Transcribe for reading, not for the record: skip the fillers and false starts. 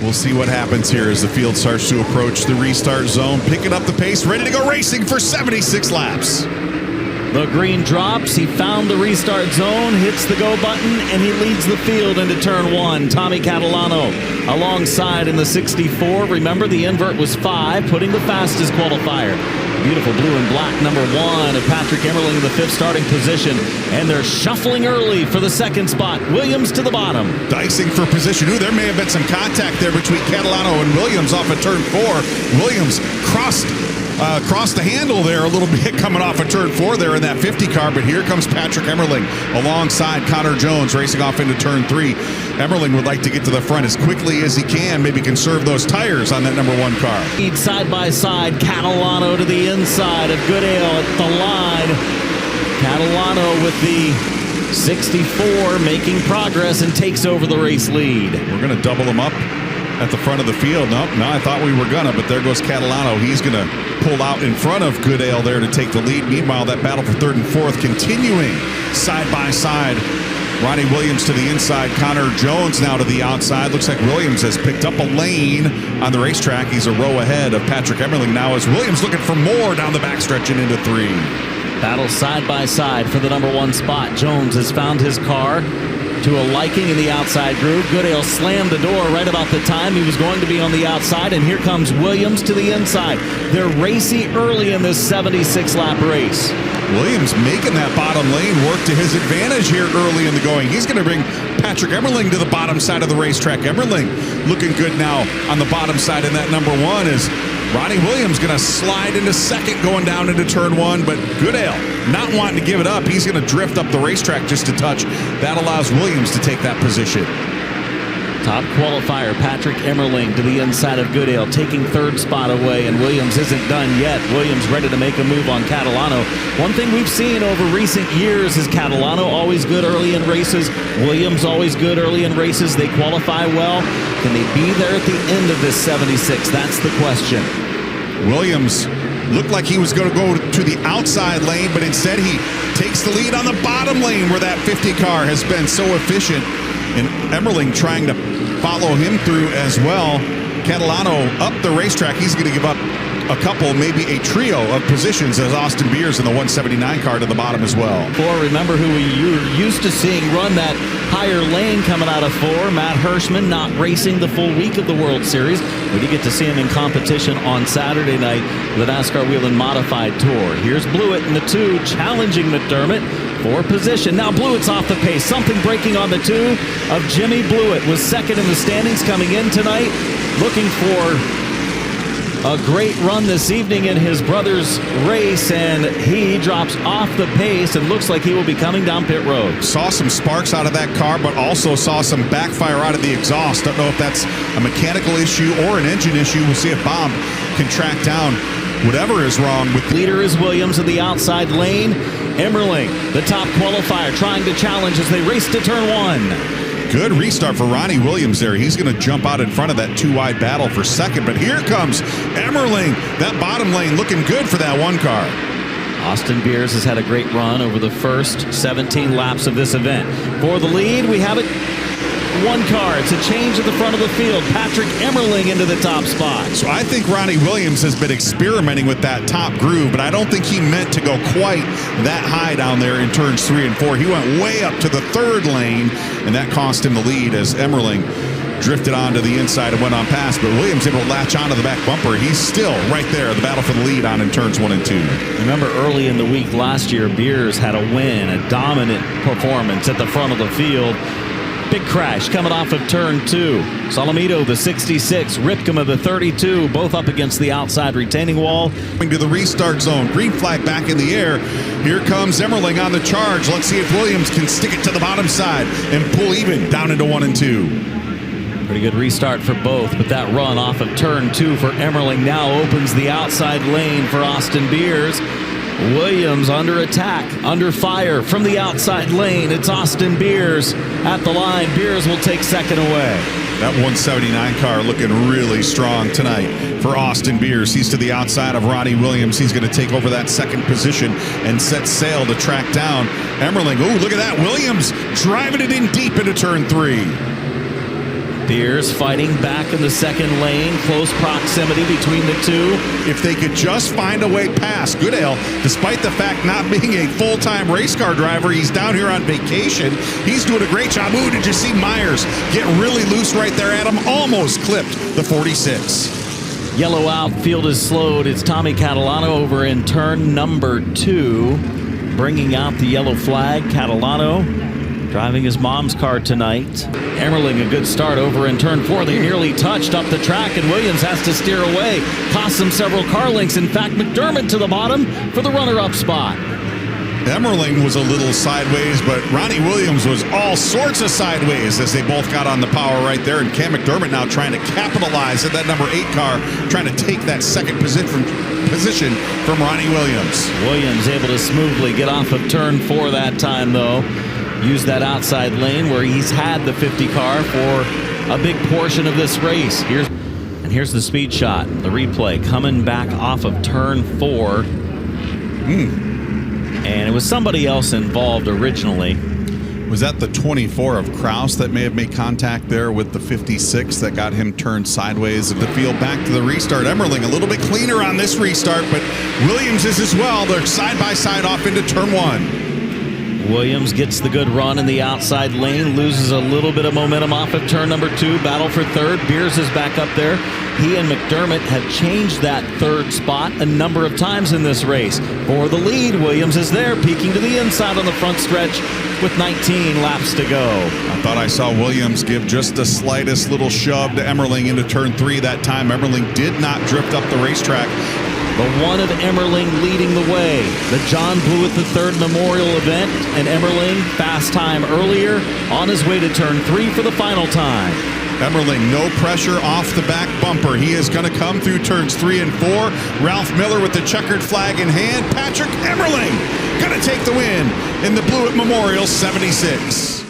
We'll see what happens here as the field starts to approach the restart zone, picking up the pace, ready to go racing for 76 laps. The green drops, he found the restart zone, hits the go button, and he leads the field into turn 1. Tommy Catalano alongside in the 64. Remember, the invert was 5, putting the fastest qualifier. Beautiful blue and black number 1 of Patrick Emerling in the 5th starting position. And they're shuffling early for the 2nd spot. Williams to the bottom. Dicing for position. Ooh, there may have been some contact there between Catalano and Williams off of turn 4. Williams crossed the handle there a little bit coming off of turn 4 there in that 50 car, but here comes Patrick Emerling alongside Connor Jones racing off into turn 3. Emerling would like to get to the front as quickly as he can, maybe conserve those tires on that number 1 car. Side by side, Catalano to the inside of Goodale at the line. Catalano with the 64 making progress and takes over the race lead. We're going to double him up at the front of the field. No, I thought we were gonna, but there goes Catalano. He's gonna pull out in front of Goodale there to take the lead. Meanwhile, that battle for 3rd and 4th continuing side by side. Ronnie Williams to the inside, Connor Jones now to the outside. Looks like Williams has picked up a lane on the racetrack. He's a row ahead of Patrick Emerling now as Williams looking for more down the backstretch and into 3. Battle side by side for the number 1 spot. Jones has found his car to a liking in the outside groove. Goodale slammed the door right about the time he was going to be on the outside, and here comes Williams to the inside. They're racy early in this 76-lap race. Williams making that bottom lane work to his advantage here early in the going. He's going to bring Patrick Emerling to the bottom side of the racetrack. Emerling looking good now on the bottom side in that number 1 is Ronnie Williams going to slide into 2nd going down into turn 1, but Goodale not wanting to give it up. He's going to drift up the racetrack just a touch. That allows Williams to take that position. Top qualifier, Patrick Emerling to the inside of Goodale, taking 3rd spot away, and Williams isn't done yet. Williams ready to make a move on Catalano. One thing we've seen over recent years is Catalano always good early in races. Williams always good early in races. They qualify well. Can they be there at the end of this 76? That's the question. Williams looked like he was going to go to the outside lane, but instead he takes the lead on the bottom lane where that 50 car has been so efficient. And Emerling trying to follow him through as well. Catalano up the racetrack. He's going to give up a couple, maybe a trio of positions as Austin Beers in the 179 car to the bottom as well. 4, remember who we were used to seeing run that higher lane coming out of 4. Matt Hirschman not racing the full week of the World Series. We did get to see him in competition on Saturday night with the NASCAR Wheel and Modified Tour. Here's Blewett in the 2, challenging McDermott for position. Now Blewett's off the pace. Something breaking on the 2 of Jimmy Blewett. Was 2nd in the standings coming in tonight. Looking for a great run this evening in his brother's race, and he drops off the pace and looks like he will be coming down pit road. Saw some sparks out of that car, but also saw some backfire out of the exhaust. Don't know if that's a mechanical issue or an engine issue. We'll see if Bob can track down whatever is wrong with. Leader is Williams in the outside lane. Emerling, the top qualifier, trying to challenge as they race to turn 1. Good restart for Ronnie Williams there. He's going to jump out in front of that 2-wide battle for 2nd, but here comes Emerling. That bottom lane looking good for that 1 car. Austin Beers has had a great run over the first 17 laps of this event. For the lead, we have it 1 car. It's a change at the front of the field. Patrick Emerling into the top spot. So I think Ronnie Williams has been experimenting with that top groove, but I don't think he meant to go quite that high down there in turns 3 and 4. He went way up to the 3rd lane, and that cost him the lead as Emerling drifted onto the inside and went on past, but Williams able to latch onto the back bumper. He's still right there, the battle for the lead on in turns 1 and 2. Remember early in the week last year, Beers had a win, a dominant performance at the front of the field. Big crash coming off of turn 2. Solomito, the 66, Ripkema, the 32, both up against the outside retaining wall. To the restart zone, green flag back in the air. Here comes Emerling on the charge. Let's see if Williams can stick it to the bottom side and pull even down into 1 and 2. Pretty good restart for both, but that run off of turn 2 for Emerling now opens the outside lane for Austin Beers. Williams under attack, under fire from the outside lane. It's Austin Beers at the line. Beers will take 2nd away. That 179 car looking really strong tonight for Austin Beers. He's to the outside of Ronnie Williams. He's going to take over that 2nd position and set sail to track down Emerling. Ooh, look at that. Williams driving it in deep into turn 3. Beers fighting back in the second lane, close proximity between the two. If they could just find a way past Goodale, despite the fact not being a full-time race car driver, he's down here on vacation. He's doing a great job. Ooh, did you see Myers get really loose right there at him? Almost clipped the 46. Yellow out, field is slowed. It's Tommy Catalano over in turn number 2, bringing out the yellow flag. Catalano driving his mom's car tonight. Emerling a good start over in turn 4. They nearly touched up the track, and Williams has to steer away. Costs him several car lengths. In fact, McDermott to the bottom for the runner-up spot. Emerling was a little sideways, but Ronnie Williams was all sorts of sideways as they both got on the power right there. And Cam McDermott now trying to capitalize at that number 8 car, trying to take that second position from Ronnie Williams. Williams able to smoothly get off of turn 4 that time, though. Use that outside lane where he's had the 50 car for a big portion of this race. Here's the speed shot, the replay coming back off of turn 4. And it was somebody else involved originally. Was that the 24 of Kraus that may have made contact there with the 56 that got him turned sideways of the field back to the restart? Emerling a little bit cleaner on this restart, but Williams is as well. They're side by side off into turn 1. Williams gets the good run in the outside lane, loses a little bit of momentum off of turn number 2. Battle for third. Beers is back up there. He and McDermott have changed that third spot a number of times in this race. For the lead, Williams is there, peeking to the inside on the front stretch with 19 laps to go. I thought I saw Williams give just the slightest little shove to Emerling into turn 3 that time. Emerling did not drift up the racetrack. The one of Emerling leading the way. The John Blewett III Memorial event, and Emerling fast time earlier on his way to turn 3 for the final time. Emerling, no pressure off the back bumper. He is going to come through turns 3 and 4. Ralph Miller with the checkered flag in hand. Patrick Emerling going to take the win in the Blewett Memorial 76.